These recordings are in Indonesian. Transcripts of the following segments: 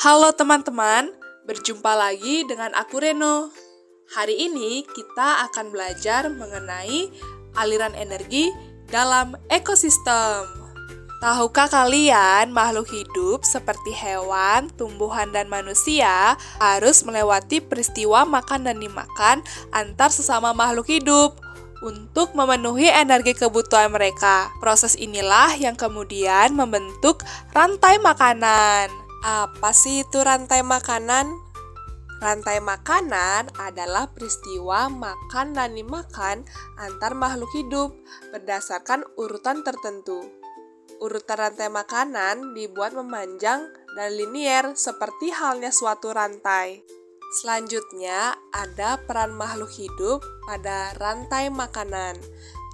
Halo teman-teman, berjumpa lagi dengan aku Reno. Hari ini kita akan belajar mengenai aliran energi dalam ekosistem. Tahukah kalian makhluk hidup seperti hewan, tumbuhan, dan manusia harus melewati peristiwa makan dan dimakan antar sesama makhluk hidup untuk memenuhi energi kebutuhan mereka. Proses inilah yang kemudian membentuk rantai makanan. Apa sih itu rantai makanan? Rantai makanan adalah peristiwa makan dan dimakan antar makhluk hidup berdasarkan urutan tertentu. Urutan rantai makanan dibuat memanjang dan linier seperti halnya suatu rantai. Selanjutnya, ada peran makhluk hidup pada rantai makanan.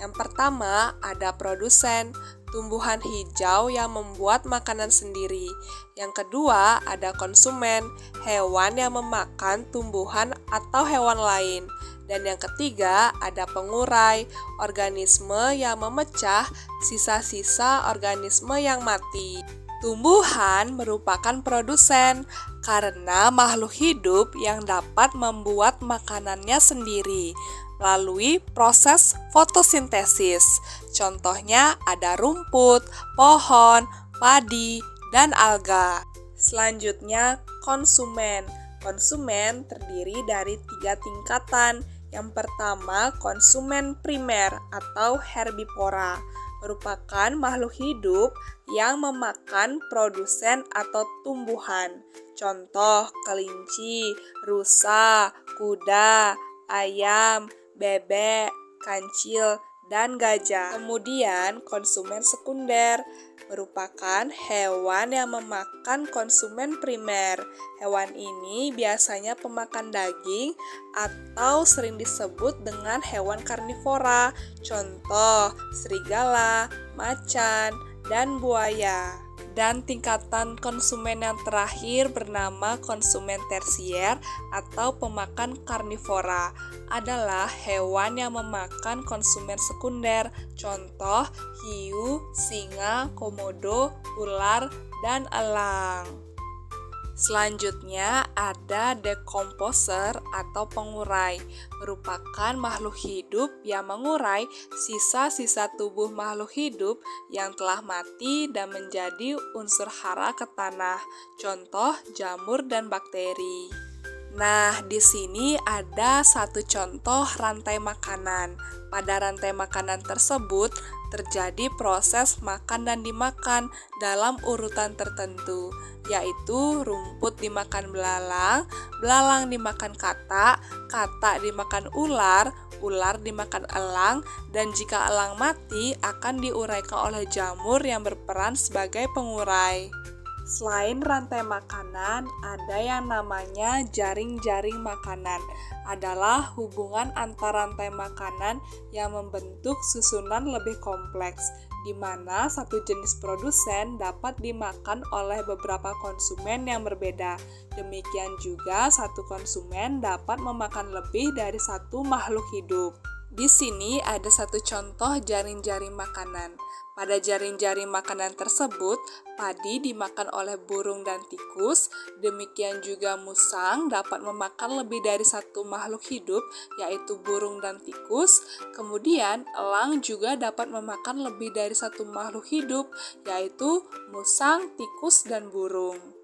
Yang pertama, ada produsen, tumbuhan hijau yang membuat makanan sendiri. Yang kedua, ada konsumen, hewan yang memakan tumbuhan atau hewan lain. Dan yang ketiga, ada pengurai, organisme yang memecah sisa-sisa organisme yang mati. Tumbuhan merupakan produsen karena makhluk hidup yang dapat membuat makanannya sendiri melalui proses fotosintesis. Contohnya ada rumput, pohon, padi, dan alga. Selanjutnya, konsumen. Konsumen terdiri dari 3 tingkatan. Yang pertama, konsumen primer atau herbivora, merupakan makhluk hidup yang memakan produsen atau tumbuhan. Contoh, kelinci, rusa, kuda, ayam, bebek, kancil, dan gajah. Kemudian, konsumen sekunder merupakan hewan yang memakan konsumen primer. Hewan ini biasanya pemakan daging atau sering disebut dengan hewan karnivora. Contoh, serigala, macan, dan buaya. Dan tingkatan konsumen yang terakhir bernama konsumen tersier atau pemakan karnivora adalah hewan yang memakan konsumen sekunder. Contoh, hiu, singa, komodo, ular, dan elang. Selanjutnya ada decomposer atau pengurai, merupakan makhluk hidup yang mengurai sisa-sisa tubuh makhluk hidup yang telah mati dan menjadi unsur hara ke tanah. Contoh, jamur dan bakteri. Nah, di sini ada satu contoh rantai makanan. Pada rantai makanan tersebut terjadi proses makan dan dimakan dalam urutan tertentu, yaitu rumput dimakan belalang, belalang dimakan katak, katak dimakan ular, ular dimakan elang, dan jika elang mati akan diuraikan oleh jamur yang berperan sebagai pengurai. Selain rantai makanan, ada yang namanya jaring-jaring makanan. Adalah hubungan antar rantai makanan yang membentuk susunan lebih kompleks, di mana satu jenis produsen dapat dimakan oleh beberapa konsumen yang berbeda. Demikian juga satu konsumen dapat memakan lebih dari satu makhluk hidup. Di sini ada satu contoh jaring-jaring makanan. Pada jaring-jaring makanan tersebut, padi dimakan oleh burung dan tikus, demikian juga musang dapat memakan lebih dari satu makhluk hidup, yaitu burung dan tikus. Kemudian, elang juga dapat memakan lebih dari satu makhluk hidup, yaitu musang, tikus, dan burung.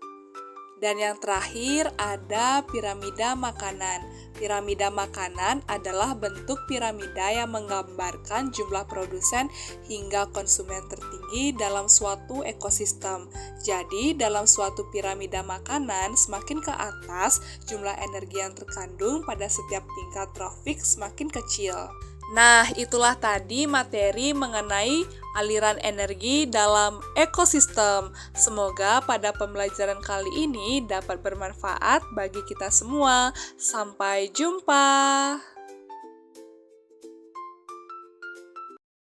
Dan yang terakhir ada piramida makanan. Piramida makanan adalah bentuk piramida yang menggambarkan jumlah produsen hingga konsumen tertinggi dalam suatu ekosistem. Jadi, dalam suatu piramida makanan, semakin ke atas, jumlah energi yang terkandung pada setiap tingkat trofik semakin kecil. Nah, itulah tadi materi mengenai aliran energi dalam ekosistem. Semoga pada pembelajaran kali ini dapat bermanfaat bagi kita semua. Sampai jumpa.